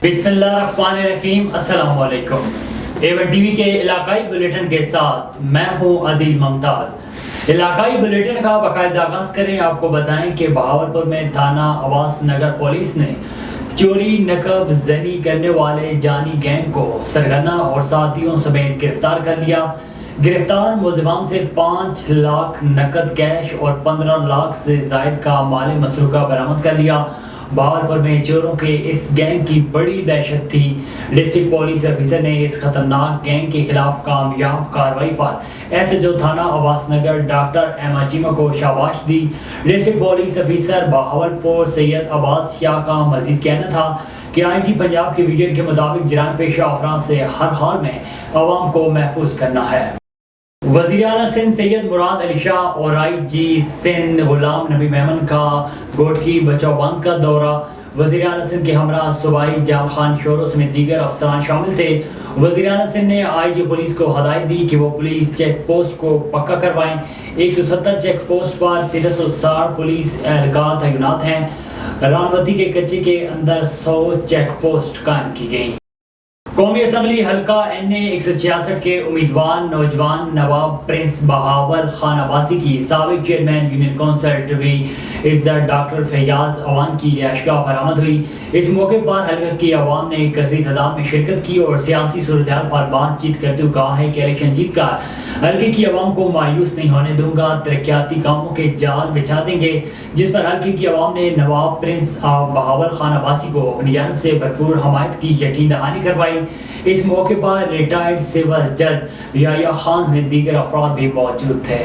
बिस्मिल्लाहिर्रहमानिर्रहीम। अस्सलाम वालेकुम। A1 टीवी के इलाकाई बुलेटिन के साथ मैं हूँ आदिल मुमताज। इलाकाई बुलेटिन का बाकायदा आगाज करें। आपको बताएं कि बहावलपुर में थाना आवास नगर पुलिस ने चोरी नकब जनी करने वाले जानी गैंग को सरगना और साथियों समेत गिरफ्तार कर लिया। गिरफ्तार मुलजिमान से 5 लाख नकद कैश और 15 लाख से जायद का माल मसरूका बरामद कर लिया। बहावलपुर में चोरों के इस गैंग की बड़ी दहशत थी। डिस्ट्रिक्ट पुलिस ऑफिसर ने इस खतरनाक गैंग के खिलाफ कामयाब कार्रवाई पर एसएचओ थाना आवास नगर डॉक्टर एम चीमा को शाबाश दी। District police officer Bahawalpur Syed Abbas Shah का मजीद कहना था कि आईजी पंजाब के विजन के मुताबिक जराइम पेशा अफराद से हर हाल में अवाम को महफूज करना है। वज़ीर आला सिंध सैयद मुराद अली शाह और आईजी सिंध गुलाम नबी मेमन का गोटकी बचाव बंद का दौरा। वज़ीर आला सिंध के हमरा सूबाई जाम खान शोरों समेत दीगर अफसरान शामिल थे। वज़ीर आला सिंध ने आईजी पुलिस को हदायत दी कि वो पुलिस चेक पोस्ट को पक्का करवाएं। 170 चेक पोस्ट पर 360 पुलिस एहलकार तैनात हैं। रानवती के कच्चे के अंदर 100 चेक पोस्ट कायम की गई। कौमी असम्बली हल्का NA 166 के उम्मीदवार नौजवान नवाब प्रिंस बहावल खान अब्बासी की साबिक चेयरमैन यूनियन काउंसिल टवी इज्जत डॉक्टर फैयाज अवान की रिहायशगाह बरामद हुई। इस मौके पर हल्का की अवाम ने कसीर तादाद में शिरकत की और सियासी सूरत-ए-हाल पर बातचीत करते हुए कहा है कि इलेक्शन जीत कर हल्के की अवाम को मायूस नहीं होने दूंगा, तरक्याती कामों के जाल बिछा देंगे। जिस पर हल्के की अवाम ने नवाब प्रिंस बहावल खान अब्बासी को अपनी जानिब से भरपूर हमायत की यकीन दहानी करवाई। इस मौके पर रिटायर्ड सिविल जज याया खान समेत दीगर अफराद भी मौजूद थे।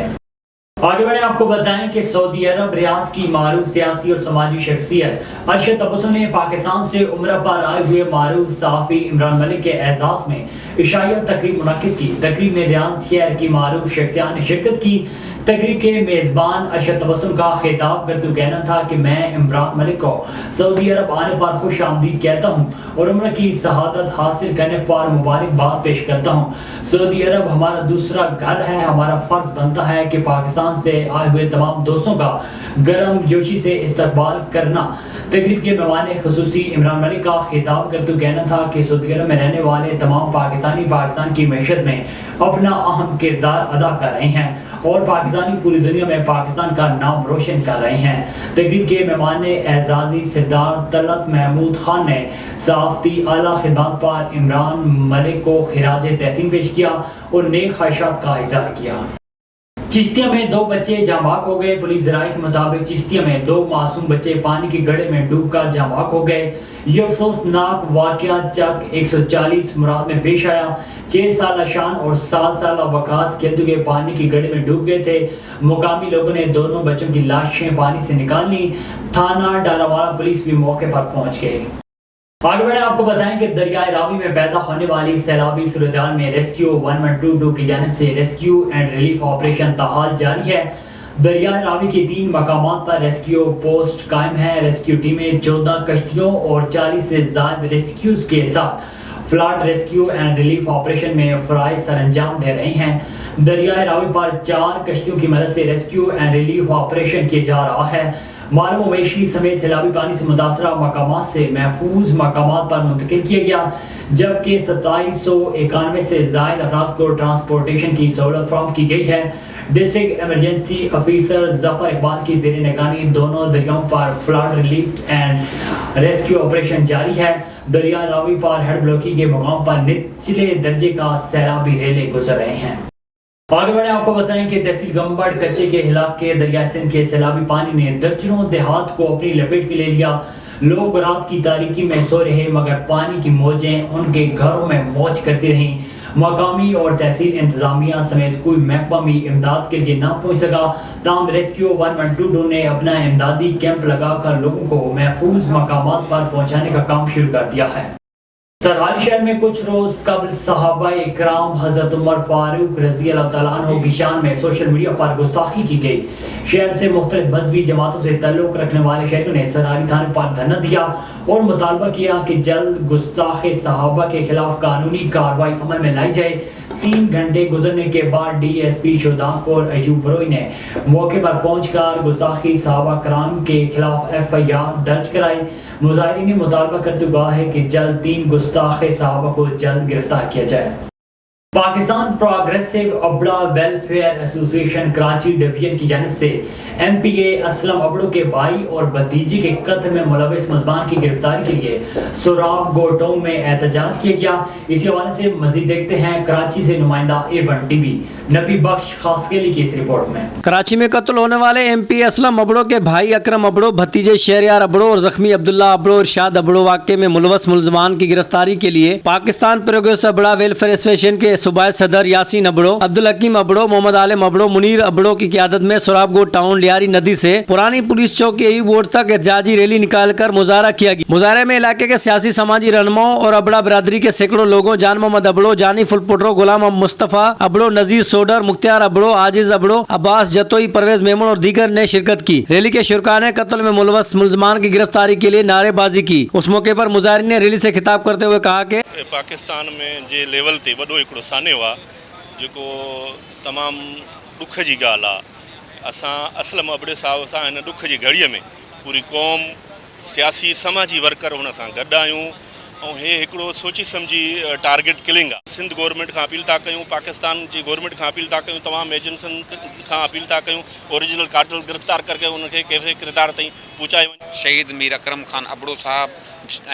आगे बढ़े आपको बताएं कि सऊदी अरब रियाज की मारूफ सियासी और समाजी शख्सियत अरशद तबस्सुम ने पाकिस्तान से उम्रा पर आए हुए मारूफ सहाफी इमरान मलिक के एजाज में इशाइया तकरीब मुनक्किद की। तकरीब में रियाज शहर की मारूफ शख्सियत ने शिरकत की। तकरीब के मेजबान अरशद तबस्सुम का खिताब करते हुए कहना था कि मैं इमरान मलिक को सऊदी अरब आने पर खुश आमदीद कहता हूँ और उम्र की शहादत हासिल करने पर मुबारकबाद पेश करता हूँ। सऊदी अरब हमारा दूसरा घर है। हमारा फर्ज बनता है कि पाकिस्तान से आए हुए तमाम दोस्तों का गर्म जोशी से इस्तकबाल करना। तकरीब के मेहमान खुसूसी इमरान मलिक का खिताब करते हुए कहना था कि सऊदी अरब में रहने वाले तमाम पाकिस्तानी पाकिस्तान की मैशत में अपना अहम किरदार अदा कर रहे हैं और पाकिस्तानी पूरी दुनिया में पाकिस्तान का नाम रोशन कर रहे हैं। तकरीब के मेहमान एजाजी सरदार तलत महमूद खान ने सहाफती आला खिदमत पर इमरान मलिक को खिराज तहसीन पेश किया और नेक ख्वाहिशात का इज़हार किया। चिश्तिया में 2 बच्चे जांबाक हो गए। पुलिस ज़राए के मुताबिक चिश्तिया में 2 मासूम बच्चे पानी के गड्ढे में डूबकर जांबाक हो गए। ये अफसोसनाक वाकया चक 140 मुराद में पेश आया। 6 साल शान और 7 साल वकास खेलते हुए पानी के गड्ढे में डूब गए थे। मुकामी लोगों ने दोनों बच्चों की लाशें पानी से निकाल ली। थाना डालावाला पुलिस भी मौके पर पहुंच गई। आगे बढ़े आपको बताएं कि दरियाए रावी में पैदा होने वाली सैलाबी सूरत-ए-हाल में रेस्क्यू 1122 की जानिब से रेस्क्यू एंड रिलीफ ऑपरेशन ताहाल जारी है। दरियाए रावी के 3 मकामात पर रेस्क्यू पोस्ट कायम है। रेस्क्यू टीमें 14 कश्तियों और 40 से ज्यादा रेस्क्यूज के साथ flood rescue and relief operation में फराइज सरअंजाम दे रहे हैं। दरियाए रावी पर 4 कश्तियों की मदद से रेस्क्यू एंड रिलीफ ऑपरेशन किया जा रहा है। माल मवेशी समेत सैलाबी पानी से मुतासरा मकामात से महफूज मकामात पर मुंतकिल किया गया, जबकि 2791 से जायद अफराद को ट्रांसपोर्टेशन की सहूलत फराहम की गई है। District emergency officer Zafar Iqbal की ज़ेर निगरानी दोनों दरियाओं पर flood relief and rescue operation जारी है। दरिया रावी पर हेड ब्लॉकिंग के मकाम पर निचले दर्जे का सैलाबी रेले गुजर रहे हैं। आगे बढ़े आपको बताएं कि तहसील गंबड़ कच्चे के इलाके दरिया सिंध के सैलाबी पानी ने दर्जनों देहात को अपनी लपेट में ले लिया। लोग रात की तारीकी में सो रहे मगर पानी की मौजें उनके घरों में मौज करती रहीं। मकामी और तहसील इंतजामिया समेत कोई महकमा भी इमदाद के लिए ना पहुंच सका। ताम रेस्क्यू 1122 ने अपना इमदादी कैंप लगाकर लोगों को महफूज मकामात पर पहुंचाने का काम शुरू कर दिया है। सरहाली शहर में कुछ रोज कबल सहाबा इकराम हजरत उमर फारूक रजी अल्लाह तआला अन्हु की शान में सोशल मीडिया पर गुस्ताखी की गई। शहर से मुख्तलिफ मजहबी जमातों से ताल्लुक रखने वाले शहरियों ने सरहाली थाने पर धरना दिया और मुतालबा किया कि जल्द गुस्ताखे सहाबा के खिलाफ कानूनी कार्रवाई अमल में लाई जाए। 3 घंटे गुजरने के बाद DSP शोदापुर अयूब बरोई ने मौके पर पहुंचकर गुस्ताखी सहाबा कराम के खिलाफ FIR दर्ज कराई। مظاہرین نے مطالبہ کرتے ہوئے ہے کہ جلد 3 گستاخ صحابہ کو جلد گرفتار کیا جائے۔ پاکستان پروگریسو ابڑا ویلفیئر ایسوسی ایشن کراچی ڈویژن کی جانب سے M P A Aslam Abro کے بھائی اور بھتیجے کے قتل میں ملوث ملزمان کی گرفتاری کے لیے سوراب گوٹونگ میں احتجاج کیا گیا۔ اسی حوالے سے مزید دیکھتے ہیں کراچی سے نمائندہ A1 ٹی وی نبی بخش خاصکیلی کی اس رپورٹ میں۔ کراچی میں قتل ہونے والے ایم پی اسلم ابڑو کے بھائی اکرم ابڑو، بھتیجے شہریار ابڑو اور زخمی عبداللہ ابڑو ارشاد ابڑو واقعے میں ملوث ملزمان کی گرفتاری کے لیے پاکستان پروگریسو ابڑا ویلفیئر ایسوسی ایشن کے صوبائی صدر یاسین ابڑو، عبدالحکیم ابڑو، محمد عالم ابڑو، منیر ابڑو کی قیادت میں سوراب گوٹ ٹاؤن لیاری ندی سے پرانی پولیس چوک کے ایوب روڈ تک احتجاجی ریلی نکال کر مظاہرہ کیا گیا۔ مظاہرے میں علاقے کے سیاسی سماجی رہنماؤں اور ابڑا برادری کے سینکڑوں لوگوں جان محمد ابڑو، جانی فل پٹرو، غلام مصطفیٰ ابڑو، نذیر سوڈر، مختار ابڑو، عاجز ابڑو، عباس جتوئی، پرویز میمن اور دیگر نے شرکت کی۔ ریلی کے شرکاء نے قتل میں ملوث ملزمان کی گرفتاری کے لیے نعرے بازی کی۔ اس موقع پر مظاہرین نے ریلی سے خطاب کرتے ہوئے کہا کہ پاکستان میں جے لیول تے وڈو ایکڑو سانے وا جو تمام دکھ کی گال اسلم ابڑے صاحب سے ان دکھ کی گھڑی میں پوری قوم سیاسی سماجی ورکر ان سے گڈ آیوں اور یہ ایکڑو سوچی سمجھی ٹارگیٹ کلنگ سندھ گورنمنٹ کا اپیل تا کیوں، پاکستان کی گورنمنٹ کا اپیل تا کیوں، تمام ایجنسن کا اپیل تا کیوں اوریجنل قاتل گرفتار کر کے ان کے کیسے کردار تھی پہنچائے ون۔ شہید میر اکرم خان ابڑو صاحب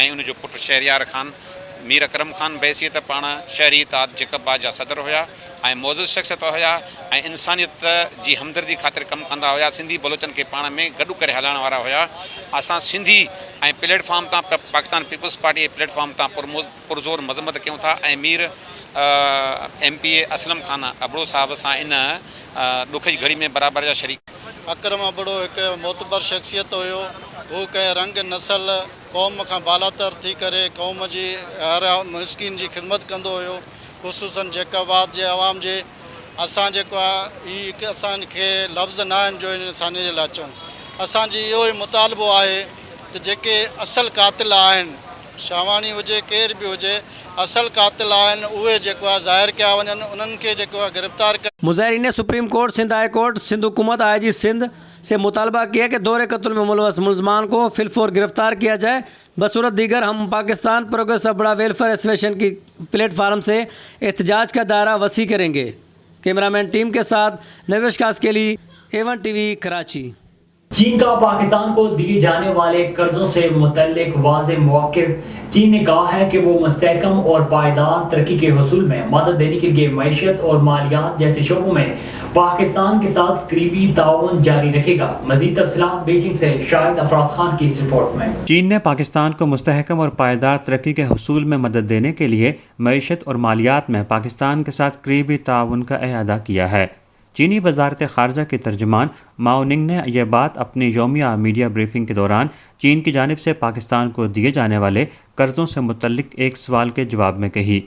ان جو پٹ شہریار خان میر اکرم خان بحثیت پان شہری اتحاد جیکب جا صدر ہویا موزز شخصیت ہویا انسانیت جی ہمدردی خاطر کم کندا ہویا، سندھی بلوچن کے پان میں گڈو کرے ہلان والا ہویا۔ اساں سندھی پلیٹ فارم تا پاکستان پیپلز پارٹی پلیٹ فارم تا پرزور مذمت کیوں تھا Mir M P A Aslam Khan Abro صاحب سے ان دکھ کی گھڑی میں برابر جا شریک۔ اکرم ابڑو ایک معتبر شخصیت ہوयो، وہ کہ رنگ نسل قوم کا بالاتر تھی کرے قوم جی ہر مسکین جی خدمت کندو ہوयो، خصوصاً جیکاباد جے عوام جے اساں اسان کے لفظ نہ جو انسانی جے لاء چوں۔ اسان جی یہ مطالبو ہے کہ جے اصل قاتل آہن شاوانی ہوجے کیر بھی ہوجے اصل قاتل آہن اوے ظاہر کیا ونن انہن کے گرفتار کر۔ مظاہرین نے supreme court, Sindh high court, Sindh حکومت، آئی جی سندھ سے مطالبہ کیا کہ دور قتل میں ملوث ملزمان کو فی الفور گرفتار کیا جائے۔ بصورت دیگر ہم پاکستان پروگریسو ابڑا ویلفیئر ایسوسی ایشن کی پلیٹ فارم سے احتجاج کا دائرہ وسیع کریں گے۔ کیمرامین ٹیم کے ساتھ نویش خاص کے لیے A1 ٹی وی کراچی۔ چین کا پاکستان کو دیے جانے والے قرضوں سے متعلق واضح موقف۔ چین نے کہا ہے کہ وہ مستحکم اور پائیدار ترقی کے حصول میں مدد دینے کے لیے معیشت اور مالیات جیسے شعبوں میں پاکستان کے ساتھ قریبی تعاون جاری رکھے گا۔ مزید تفصیلات بیجنگ سے شاہد افراز خان کی اس رپورٹ میں۔ چین نے پاکستان کو مستحکم اور پائیدار ترقی کے حصول میں مدد دینے کے لیے معیشت اور مالیات میں پاکستان کے ساتھ قریبی تعاون کا اعادہ کیا ہے۔ چینی وزارت خارجہ کے ترجمان ماؤ ننگ نے یہ بات اپنی یومیہ میڈیا بریفنگ کے دوران چین کی جانب سے پاکستان کو دیے جانے والے قرضوں سے متعلق ایک سوال کے جواب میں کہی۔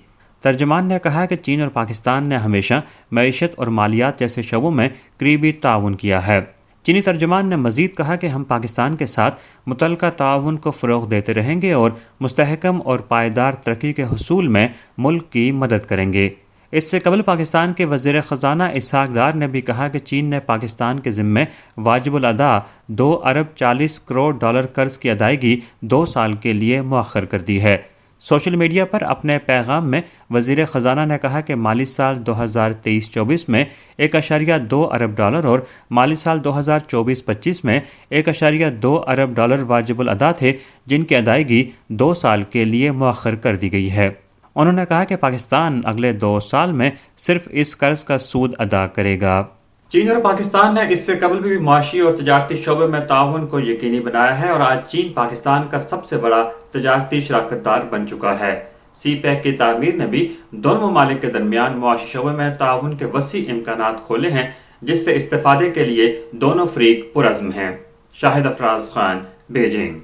ترجمان نے کہا کہ چین اور پاکستان نے ہمیشہ معیشت اور مالیات جیسے شعبوں میں قریبی تعاون کیا ہے۔ چینی ترجمان نے مزید کہا کہ ہم پاکستان کے ساتھ متعلقہ تعاون کو فروغ دیتے رہیں گے اور مستحکم اور پائیدار ترقی کے حصول میں ملک کی مدد کریں گے۔ اس سے قبل پاکستان کے وزیر خزانہ اسحاق ڈار نے بھی کہا کہ چین نے پاکستان کے ذمے واجب الادا 2 ارب 40 کروڑ ڈالر قرض کی ادائیگی 2 سال کے لیے مؤخر کر دی ہے۔ سوشل میڈیا پر اپنے پیغام میں وزیر خزانہ نے کہا کہ مالی سال 2023-24 میں 1.2 ارب ڈالر اور مالی سال 2024-25 میں 1.2 ارب ڈالر واجب الادا تھے، جن کی ادائیگی 2 سال کے لیے مؤخر کر دی گئی ہے۔ انہوں نے کہا کہ پاکستان اگلے 2 سال میں صرف اس قرض کا سود ادا کرے گا۔ چین اور پاکستان نے اس سے قبل بھی معاشی اور تجارتی شعبے میں تعاون کو یقینی بنایا ہے اور آج چین پاکستان کا سب سے بڑا تجارتی شراکت دار بن چکا ہے۔ سی پیک کی تعمیر نے بھی دونوں ممالک کے درمیان معاشی شعبے میں تعاون کے وسیع امکانات کھولے ہیں، جس سے استفادے کے لیے دونوں فریق پرعزم ہیں۔ شاہد افراز خان، بیجنگ۔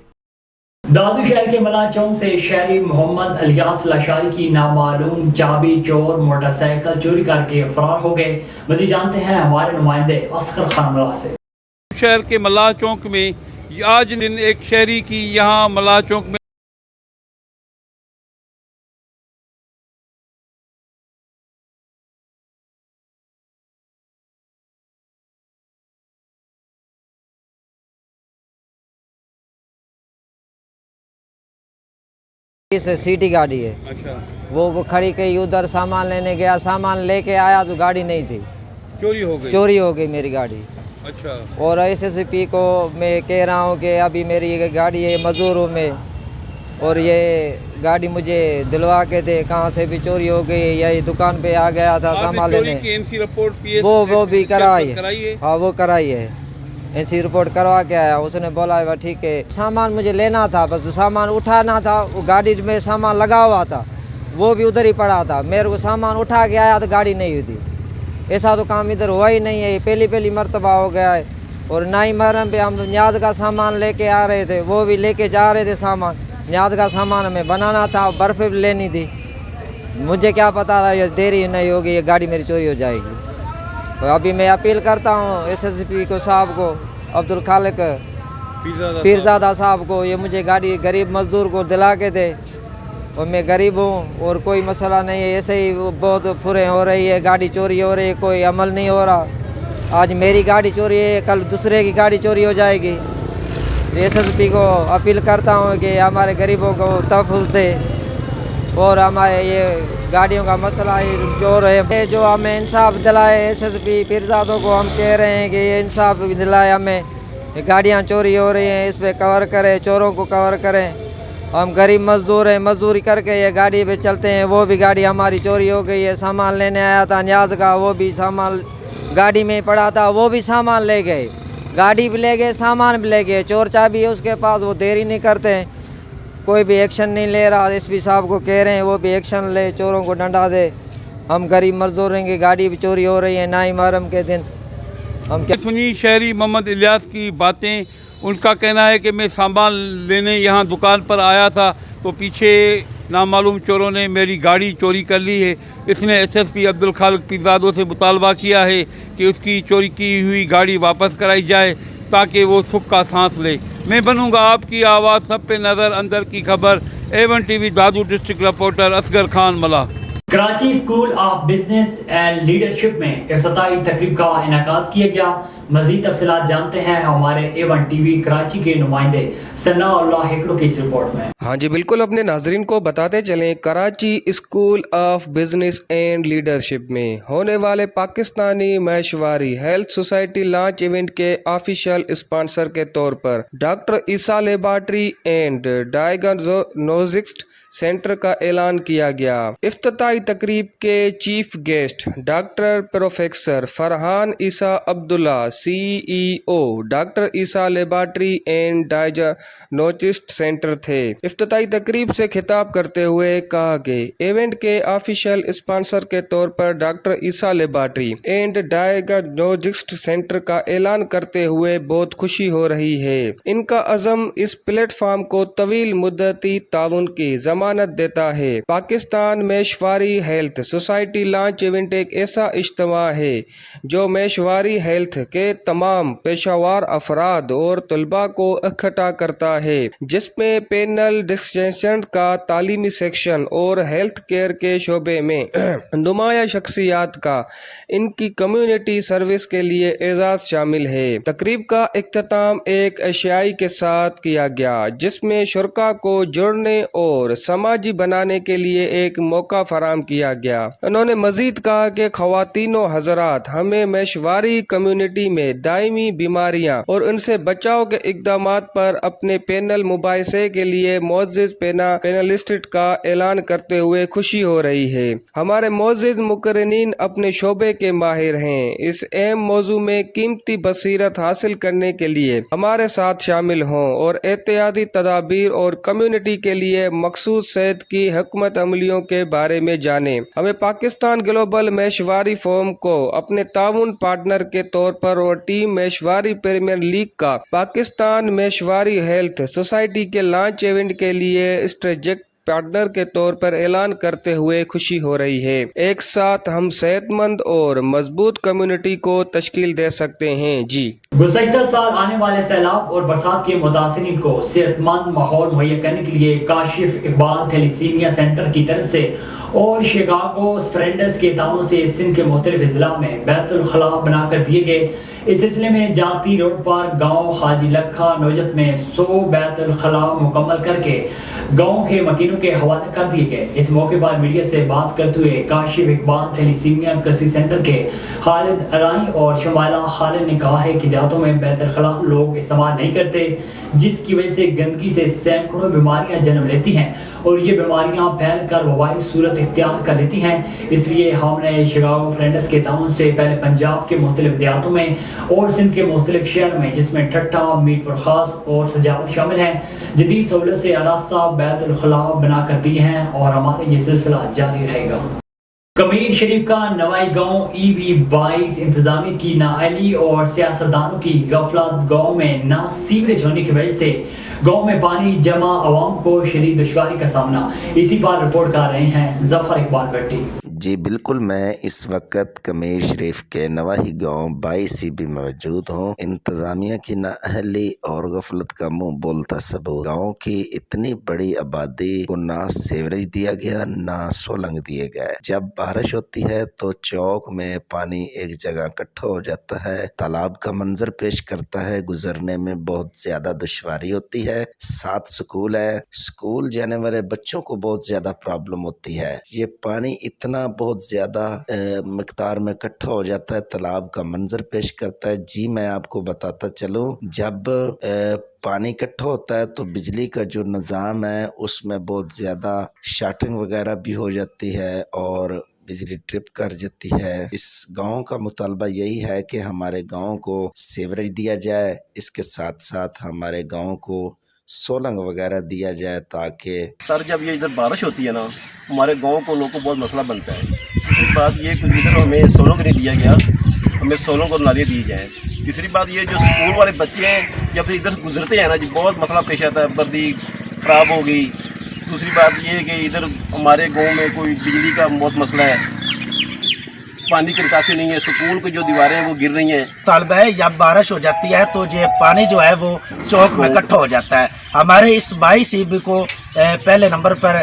دادو شہر کے ملا چوک سے شہری محمد الیاس لاشاری کی نامعلوم چابی چور موٹر سائیکل چوری کر کے فرار ہو گئے۔ مزید جانتے ہیں ہمارے نمائندے اصغر خان ملا سے۔ شہر کے ملا چوک میں آج دن ایک شہری کی یہاں ملا چوک میں से सिटी गाड़ी है, अच्छा, वो खड़ी कही, उधर सामान लेने गया, सामान लेके आया तो गाड़ी नहीं थी, चोरी हो गई। चोरी हो गई मेरी गाड़ी। अच्छा, और एसएसपी को मैं कह रहा हूँ कि अभी मेरी ये गाड़ी है मजदूरों में, और ये गाड़ी मुझे दिलवा के दे, कहाँ से भी चोरी हो गई, यही दुकान पे आ गया था सामान चोरी लेने। की एनसी रिपोर्ट PS वो भी कराई कराई है। हाँ वो कराई है, ऐसी रिपोर्ट करवा के आया। उसने बोला है ठीक है, सामान मुझे लेना था, बस सामान उठाना था, वो गाड़ी में सामान लगा हुआ था, वो भी उधर ही पड़ा था, मेरे को सामान उठा के आया तो गाड़ी नहीं हुई थी। ऐसा तो काम इधर हुआ ही नहीं है, ये पहली मर्तबा हो गया है। और नाई महरम पे हम न्याज का सामान लेके आ रहे थे, वो भी लेके जा रहे थे सामान, न्याज का सामान हमें बनाना था, बर्फ़ भी लेनी थी, मुझे क्या पता था ये देरी नहीं होगी, ये गाड़ी मेरी चोरी हो जाएगी। तो अभी मैं अपील करता हूँ एसएसपी को साहब को, अब्दुल खालिक पीरजादा साहब को, ये मुझे गाड़ी गरीब मजदूर को दिला के दे। और मैं गरीब हूँ और कोई मसला नहीं है, ऐसे ही बहुत फुरे हो रही है, गाड़ी चोरी हो रही है, कोई अमल नहीं हो रहा। आज मेरी गाड़ी चोरी है, कल दूसरे की गाड़ी चोरी हो जाएगी। एसएसपी को अपील करता हूँ कि हमारे गरीबों को तहफ़्फ़ुज़ दे और हमारे ये गाड़ियों का मसला ही जो है, जो हमें इंसाफ दिलाए। एसएसपी पीरजादों को हम कह रहे हैं कि ये इंसाफ दिलाए हमें, ये गाड़ियाँ चोरी हो रही हैं, इस पर कवर करें, चोरों को कवर करें। हम गरीब मजदूर हैं, मजदूरी करके ये गाड़ी पे चलते हैं, वो भी गाड़ी हमारी चोरी हो गई है। सामान लेने आया था न्याज का, वो भी सामान गाड़ी में पड़ा था, वो भी सामान ले गए, गाड़ी भी ले गए, सामान भी ले गए। चोर चाबी है उसके पास, वो देरी नहीं करते हैं, कोई भी एक्शन नहीं ले रहा। एसपी साहब को कह रहे हैं वो भी एक्शन ले, चोरों को डंडा दे। हम गरीब मजदूर हैं कि गाड़ी भी चोरी हो रही है नाई मुहर्रम के दिन, हम क्या सुनी शहरी मोहम्मद इलियास की बातें। उनका कहना है कि मैं सामान लेने यहाँ दुकान पर आया था तो पीछे नामालूम चोरों ने मेरी गाड़ी चोरी कर ली है। इसने एसएसपी अब्दुल खालिक पीरजादों से मुतालबा किया है कि उसकी चोरी की हुई गाड़ी वापस कराई जाए ताकि वो सुख का सांस ले। मैं बनूंगा आपकी आवाज़, सब पे नज़र, अंदर की खबर। A1 TV दादू डिस्ट्रिक्ट रिपोर्टर असगर खान मला। Karachi school of business and leadership में इफ्तिताही तकरीब का इनेकाद किया गया। मज़ीद तफसीलात जानते हैं हमारे A1 TV कराची के नुमाइंदे सनाउल्लाह हेकड़ो की इस रिपोर्ट में। हाँ जी बिल्कुल, अपने नाजरीन को बताते चलें, Karachi school of business and leadership में होने वाले Pakistani Mashwari health society launch event के ऑफिशियल स्पॉन्सर के तौर पर doctor Essa laboratory and diagnostics centre का ऐलान किया गया। इफ्तिताही तकरीब के chief guest doctor professor Farhan Essa Abdullah CEO doctor Essa laboratory and diagnostics centre थे। इफ्तिताही तकरीब से खिताब करते हुए कहा कि इवेंट के ऑफिशियल स्पॉन्सर के तौर पर doctor Essa laboratory and diagnostics centre का ऐलान करते हुए बहुत खुशी हो रही है। इनका अज़म इस प्लेटफॉर्म को तवील मुद्दती ताउन की जमानत देता है। Pakistan Mashwari health society launch event एक ऐसा इज्तिमा है जो मेशवारी हेल्थ के तमाम पेशावर अफराद और तलबा को इकट्ठा करता है, जिसमें पैनल डिस्कशन का तालीमी सेक्शन और हेल्थ केयर के शोबे में नुमाया शख्सियात का इनकी कम्युनिटी सर्विस के लिए एजाज शामिल है। तकरीब का इख्तिताम एक अशियाई के साथ किया गया, जिसमें शुरका को जुड़ने और समाजी बनाने के लिए एक मौका फराम किया गया। उन्होंने मजीद कहा कि ख़वातीनो हज़रात, हमें मेशवारी कम्युनिटी में दायमी बीमारियां और उनसे बचाव के इक़दामात पर अपने पैनल मुबाहिसे के लिए मोअज़्ज़िज़ पैनलिस्ट का ऐलान करते हुए खुशी हो रही है। हमारे मोअज़्ज़िज़ मुक़र्रिनीन अपने शोबे के माहिर हैं। इस अहम मौजू में कीमती बसीरत हासिल करने के लिए हमारे साथ शामिल हों और एहतियाती तदाबीर और कम्युनिटी के लिए मखसूस सेहत की हुकूमत अमलियों के बारे में जानें। हमें पाकिस्तान ग्लोबल मेशवारी फोरम को अपने ताउन पार्टनर के तौर पर और टीम मेशवारी प्रीमियर लीग का पाकिस्तान मेशवारी हेल्थ सोसाइटी के लॉन्च इवेंट के लिए स्ट्रेटेजिक पार्टनर के तौर पर ऐलान करते हुए खुशी हो रही है। एक साथ हम सेहतमंद और मजबूत कम्युनिटी को तश्कील दे सकते हैं। जी। गुज़श्ता साल आने वाले सैलाब और बरसात के मुतासिरीन को सेहतमंद माहौल मुहैया करने के लिए काशिफ इकबाल थैलेसीमिया सेंटर की तरफ से और शिकागो फ्रेंड्स के ताउन से सिंध के मुख्तलिफ अजला में बैतुल खला बनाकर दिए गए। इस सिलसिले में जाती रोड पर गांव हाजी लखा नौजत में 100 बैतुल खला मुकम्मल करके गांव के मकीनों के हवाले कर दिए गए। इस मौके पर मीडिया से बात करते हुए काशिफ इकबाल थैलेसीमिया कृषि सेंटर के खालिद अराई और शमाला खालिद ने कहा है कि देहातों में बैतुल खला लोग इस्तेमाल नहीं करते, जिसकी वजह से गंदगी से सैकड़ों बीमारियां जन्म लेती हैं और ये बीमारियां फैल कर वबाई सूरत इख्तियार कर लेती हैं। इसलिए हमने शिकागो फ्रेंड्स के ताउन से पहले पंजाब के मुख्तलिफ देहातों में और सिंध के मुख्तलिफ शहर में, जिसमें ठट्टा, मीरपुर खास और सजावट शामिल हैं, जदीद सहूलत से आरास्ता बैतुल खला बना कर दी हैं और हमारा ये सिलसिला जारी रहेगा। कमीर शरीफ का नवाई गांव EB22 इंतजामी की नाअहली और सियासतदानों की गफलत, गांव में ना सीवरेज होने की वजह से गांव में पानी जमा, आवाम को शदीद दुश्वारी का सामना। इसी पर रिपोर्ट कर रहे हैं जफर इकबाल भट्टी। जी बिल्कुल, मैं इस वक्त कमीर शरीफ के नवाही गांव 22 में मौजूद हूँ। इंतज़ामिया की नाअहली और गफलत का मुंह बोलता सबूत। गांव की इतनी बड़ी आबादी को ना सीवरेज दिया गया, ना सोलंग दिए गए। जब बारिश होती है तो चौक में पानी एक जगह इकट्ठा हो जाता है, तालाब का मंजर पेश करता है, गुजरने में बहुत ज्यादा दुश्वारी होती है। 7 स्कूल है, स्कूल जाने वाले बच्चों को बहुत ज्यादा प्रॉब्लम होती है। ये पानी इतना बहुत ज्यादा मिकदार में इकट्ठा हो जाता है, तालाब का मंजर पेश करता है। जी मैं आपको बताता चलूं, जब पानी इकट्ठा होता है तो बिजली का जो निज़ाम है उसमें बहुत ज़्यादा शॉर्टिंग वगैरह भी हो जाती है और बिजली ट्रिप कर जाती है। इस गांव का मुतालबा यही है कि हमारे गांव को सीवरेज दिया जाए, इसके साथ साथ हमारे गांव को सोलंग वगैरह दिया जाए, ताकि सर जब ये इधर बारिश होती है ना, हमारे गांव को लोगों को बहुत मसला बनता है। दूसरी बात ये कि इधर हमें सोलंग नहीं दिया गया, हमें सोलंग को नाली दी जाए। तीसरी बात ये जो स्कूल वाले बच्चे हैं जब इधर से गुजरते हैं ना जी, बहुत मसला पेश आता है, वर्दी ख़राब हो गई। दूसरी बात ये है कि इधर हमारे गांव में कोई बिजली का बहुत मसला है, पानी की निकासी नहीं है, स्कूल की जो दीवारें हैं वो गिर रही हैं। तालब है जब बारिश हो जाती है तो ये पानी जो है वो चौक में इकट्ठा हो जाता है। हमारे इस 22 को पहले नंबर पर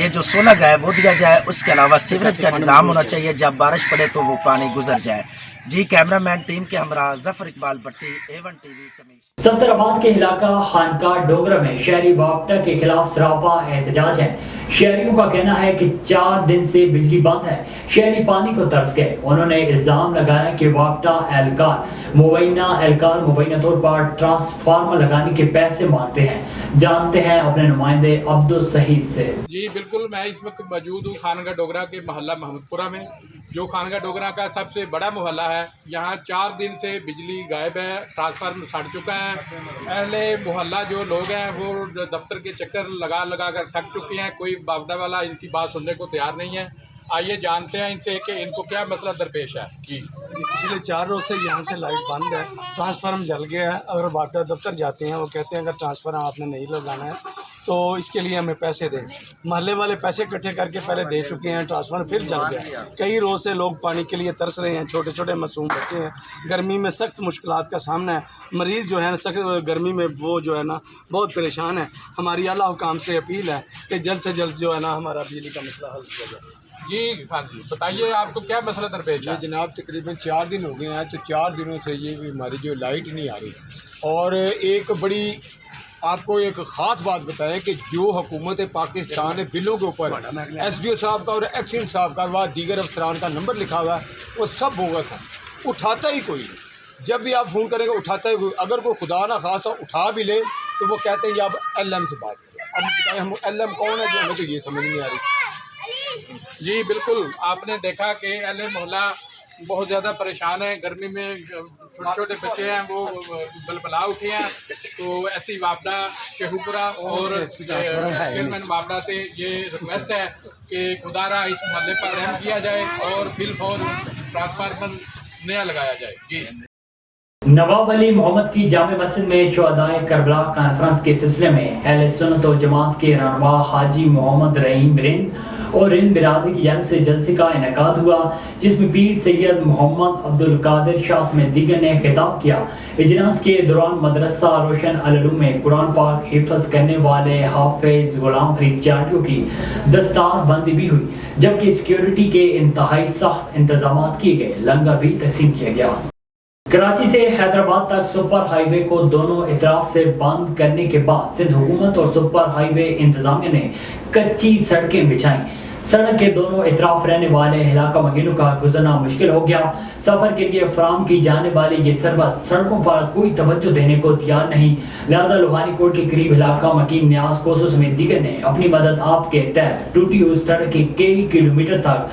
ये जो सोलंग है वो दिया जाए, उसके अलावा सीवरेज का निज़ाम होना चाहिए, जब बारिश पड़े तो वो पानी गुजर जाए। जी कैमरामैन टीम के हमरा जफर इकबाल भट्टी, A1 TV कमीशन। सफ्तराबाद के इलाका खानका डोगरा में शहरी वापटा के खिलाफ सरापा एहतजाज है। शहरियों का कहना है कि 4 दिन से बिजली बंद है, शहरी पानी को तरस गए। उन्होंने इल्जाम लगाया कि वापटा एहलकार मुबैना तौर पर ट्रांसफार्मर लगाने के पैसे मांगते हैं। जानते हैं अपने नुमाइंदे अब्दुल सहीद से। जी बिल्कुल, मैं इस वक्त मौजूद हूँ खानका डोगरा के मोहल्ला महमूदपुरा में, जो खानका डोगरा का सबसे बड़ा मोहल्ला है। यहाँ 4 दिन से बिजली गायब है, ट्रांसफार्मर सड़ चुका है। पहले मोहल्ला जो लोग हैं वो दफ्तर के चक्कर लगा कर थक चुके हैं, कोई बावड़ा वाला इनकी बात सुनने को तैयार नहीं है। आइए जानते हैं इनसे कि इनको क्या मसला दरपेश है। जी पिछले 4 रोज से यहाँ से लाइट बंद है, ट्रांसफार्मर जल गया है। अगर वाटर दफ्तर जाते हैं वो कहते हैं अगर ट्रांसफार्मर आपने नहीं लगाना है तो इसके लिए हमें पैसे दें। महल्ले वाले पैसे इकट्ठे करके पहले दे चुके हैं, ट्रांसफार्मर फिर जल गया। कई रोज से लोग पानी के लिए तरस रहे हैं, छोटे छोटे मासूम बच्चे हैं, गर्मी में सख्त मुश्किलात का सामना है। मरीज़ जो है सख्त गर्मी में वो जो है ना बहुत परेशान है। हमारी आला हुकाम से अपील है कि जल्द से जल्द जो है ना हमारा बिजली का मसला हल किया जाए। जी खान जी बताइए, आपको क्या मसला दरपेश है? जनाब तकरीबन 4 दिन हो गए हैं, तो 4 दिनों से ये हमारी जो लाइट नहीं आ रही। और एक बड़ी आपको एक ख़ास बात बताएं कि जो हुकूमत पाकिस्तान ने बिलों के ऊपर SDO साहब का और एक्सीडेंट साहब का व दीगर अफसरान का नंबर लिखा हुआ है, वो सब बोगस है, उठाता ही कोई नहीं। जब भी आप फ़ोन करेंगे उठाता ही कोई, अगर कोई खुदा ना खास उठा भी ले तो वो कहते हैं कि आप LM से बात करें। अब बताएं हम LM कौन है, जो हमें तो ये समझ नहीं आ रही। जी बिल्कुल, आपने देखा कि अहले मोहल्ला बहुत ज़्यादा परेशान है। गर्मी में छोटे छोटे बच्चे हैं वो बलबला उठे हैं। तो ऐसी वापडा शेखुपुरा और चेयरमैन वापडा से ये रिक्वेस्ट है कि खुदारा इस मोहल्ले पर रहम किया जाए और बिलफौर ट्रांसफार्मर नया लगाया जाए। जी नवाब अली मोहम्मद की जामे मस्जिद में शुहदाए करबला कॉन्फ्रेंस के सिलसिले में अहले सुन्नत व जमात के रहनुमा हाजी मोहम्मद रहीम बिरिंद और इन बिरादरी की जानिब से जलसे का इनेकाद हुआ, जिसमें पीर सैयद मोहम्मद अब्दुल कादिर शाह समेत दीगर ने खिताब किया। इजलास के दौरान मदरसा रोशन अलूम में कुरान पाक हिफ्ज करने वाले हाफिज गुलाम फरीद जाटियों की दस्तार बंदी भी हुई, जबकि सिक्योरिटी के इंतहाई सख्त इंतजाम किए गए। लंगर भी तकसीम किया गया। कराची से हैदराबाद तक सुपर हाईवे को दोनों इतराफ से बंद करने के बाद सिंध हुकूमत और सुपर हाईवे इंतजामिया ने कच्ची सड़कें बिछाई। सड़क के दोनों इतराफ रहने वाले इलाका मकीनों का गुजरना मुश्किल हो गया। सफर के लिए फराम की जाने वाली ये सर्विस सड़कों पर कोई तवज्जो देने को तैयार नहीं, लिहाजा लोहानी कोट के करीब इलाका मकीन न्याज कोसो समेत दीगर ने अपनी मदद आप के तहत टूटी उस सड़क के कई किलोमीटर तक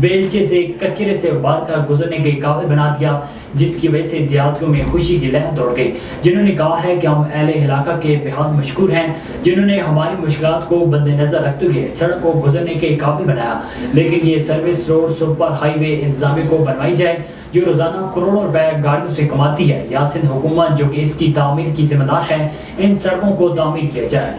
बेलचे से कचरे से उबार कर गुजरने के काबिल बना दिया, जिसकी वजह से देहातियों में खुशी की लहर दौड़ गई, जिन्होंने कहा है कि हम अहले इलाका के बेहद मशकूर हैं, जिन्होंने हमारी मुश्किलात को मद्देनजर रखते हुए सड़क को गुजरने के काबिल बनाया। लेकिन ये सर्विस रोड सुपर हाईवे इंतजामी को बनवाई जाए, जो रोजाना करोड़ों रुपए गाड़ियों से कमाती है, या सिंध हुकूमत जो कि इसकी तामीर की जिम्मेदार है, इन सड़कों को तामीर किया जाए।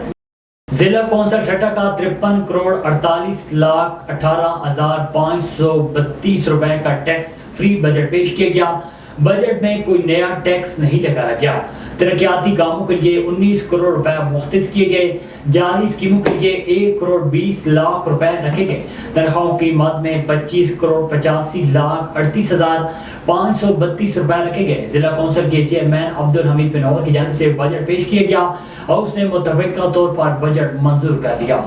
जिला कौंसल ठट्टा का 53 करोड़ 48,18,532 रुपए का टैक्स फ्री बजट पेश किया गया। बजट में कोई नया टैक्स नहीं लगाया गया। तरक्याती कामों के लिए 19 करोड़ रुपए मुख्तस किए गए। जारी स्कीमों के लिए 1 करोड़ 20 लाख रुपए रखे गए। तनख्वाहों की मद में 25 करोड़ 85,38,532 रुपए रखे गए। जिला कौंसिल के चेयरमैन अब्दुल हमीद बिनौर की जानिब से बजट पेश किया गया और उसने मुतफ़िक़ा तौर पर बजट मंजूर कर दिया।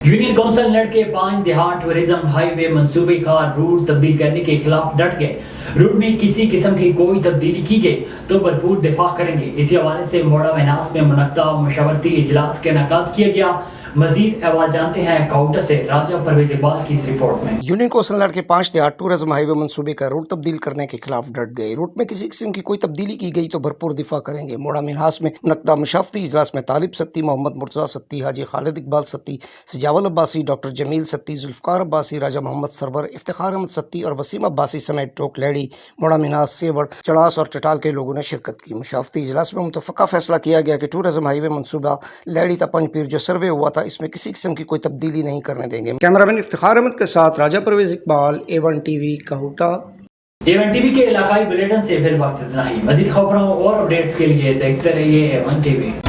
यूनियन काउंसिल नेट के 5 देहात टूरिज्म हाईवे मंसूबे का रूट तब्दील करने के खिलाफ डट गए। रूट में किसी किस्म की कोई तब्दीली की गई तो भरपूर दिफा करेंगे। इसी हवाले से मोड़ा महनास में मुनक्का मशवरती इजलास का इनेकाद किया गया। मजीद अहवाल जानते हैं काउंटर से राजा परवेज इकबाल की इस रिपोर्ट में। यूनियन काउंसिल नेट के 5 देहात टूरिज्म हाईवे मंसूबे का रूट तब्दील करने के खिलाफ डट गए। रूट में किसी किस्म की कोई तब्दीली की गई तो भरपूर दिफा करेंगे। मोड़ा मिनहास में मुनक्का मशावती इजलास में तालिब सत्ती, मोहम्मद मुर्तज़ा सत्ती, हाजी खालिद इकबाल सत्ती, सजावल अब्बासी, डॉक्टर जमील सत्ती, जुल्फ़कार अब्बासी, राजा मोहम्मद सरवर, इफ्तिखार अहमद सत्ती और वसीम अब्बासी समेत टोक लैडी, मोड़ा मिनहास, सेवड़, चड़ास और चटाल के लोगों ने शिरकत की। मशावती इजलास में मुतफ़क़ा फैसला किया गया कि टूरिज्म हाईवे मंसूबा लैडी ता पंजपीर जो सर्वे हुआ था, इसमें किसी किस्म की कोई तब्दीली नहीं करने देंगे। कैमरामैन इफ्तिखार अहमद के साथ राजा Parvez Iqbal, A1 TV Kahuta. A1 TV के इलाकाई बुलेटिन से फिर वक्त इतना ही। मजीद खबरों और अपडेट्स के लिए देखते रहिए A1 TV।